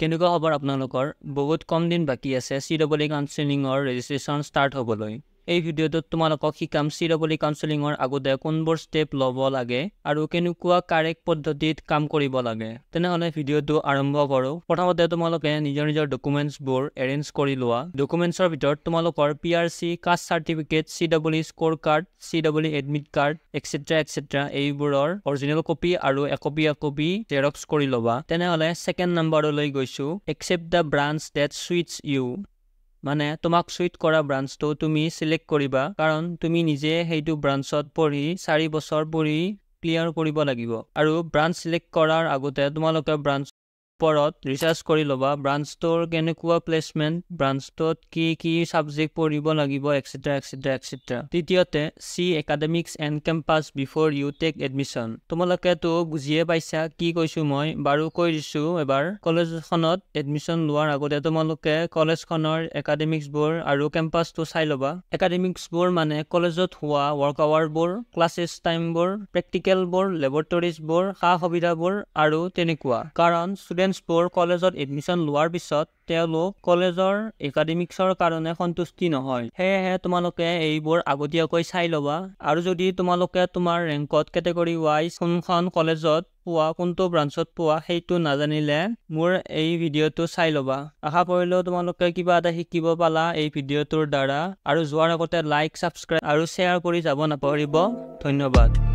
কেনেকুৱা খবৰ আপোনালোকৰ বহুত কম দিন বাকি আছে CEE কাউন্সেলিংৰ ৰেজিষ্ট্ৰেচন ষ্টাৰ্ট হ'বলৈ এই ভিডিঅ'টোত তোমালোকক শিকাম CEE কাউন্সেলিংৰ আগতে কোনবোৰ ষ্টেপ ল'ব লাগে আৰু কেনেকুৱা কাৰেক্ট পদ্ধতিত কাম কৰিব লাগে তেনেহলে ভিডিঅ'টো আৰম্ভ কৰো প্ৰথমতে তোমালোকে নিজৰ ডকুমেন্টছবোৰ এৰেঞ্জ কৰি লোৱা ডকুমেন্টছৰ ভিতৰত তোমালোকৰ PRC caste certificate CEE score card CEE admit card etc এইবোৰৰ অৰিজিনেল কপি আৰু একপি জেৰক্স কৰি লবা তেনেহলে সেকেন্ড নম্বৰলৈ গৈছো accept the branch that suits you মানে তোমাক সুইট কৰা ব্ৰাঞ্চটো তুমি সিলেক্ট কৰিবা কাৰণ তুমি নিজে হেইটো ব্ৰাঞ্চত পঢ়ি 4 বছৰ পঢ়ি ক্লিয়াৰ কৰিব লাগিব আৰু ব্ৰাঞ্চ সিলেক্ট কৰাৰ আগতে তোমালোকে ব্ৰাঞ্চ পৰত ৰিসাৰ্চ কৰি লবা ব্ৰাঞ্চটোৰ কেনেকুৱা প্লেসমেন্ট ব্ৰাঞ্চটোত কি সাবজেক্ট পঢ়িব লাগিব etc তৃতীয়তে see academics and campus before you take admission তোমালোকে তো বুজিয়ে পাইছা কি কৈছো মই বাৰু কৈ দিছো এবাৰ কলেজখনত এডমিশন লোৱাৰ আগতে তোমালোকে কলেজখনৰ একাডেমিক্সবোৰ আৰু ক্যাম্পাসটো চাই লবা একাডেমিক্সবোৰ মানে কলেজত হোৱা ওয়াৰ্ক আৱাৰবোৰ ক্লাसेছ টাইমবোৰ প্ৰেক্টিকেলবোৰ লেবৰেটৰীজবোৰ সুবিধাবোৰ আৰু তেনেকুৱা কাৰণ ষ্টুডেন্টছবোৰ কলেজত এডমিশন লোৱাৰ পিছত তেওঁলোক কলেজৰ একাডেমিক্সৰ কাৰণে সন্তুষ্টি নহয় হেহে তোমালোকে এইবোৰ আগতীয়াকৈ চাই লবা আৰু যদি তোমালোকে তোমাৰ ৰেংকত ক্যাটাগৰী ওয়াইজ কোনখন কলেজত পোৱা কোনটো ব্ৰাঞ্চত পোৱা সেইটো নাজানিলে মোৰ এই ভিডিঅ'টো চাই লবা আশা কৰিলো তোমালোকে কিবা এটা শিকিব পালা এই ভিডিঅ'টোৰ দ্বাৰা আৰু যোৱাৰ আগতে লাইক সাবস্ক্ৰাইব আৰু শেয়াৰ কৰি যাব নাপাহৰিব ধন্যবাদ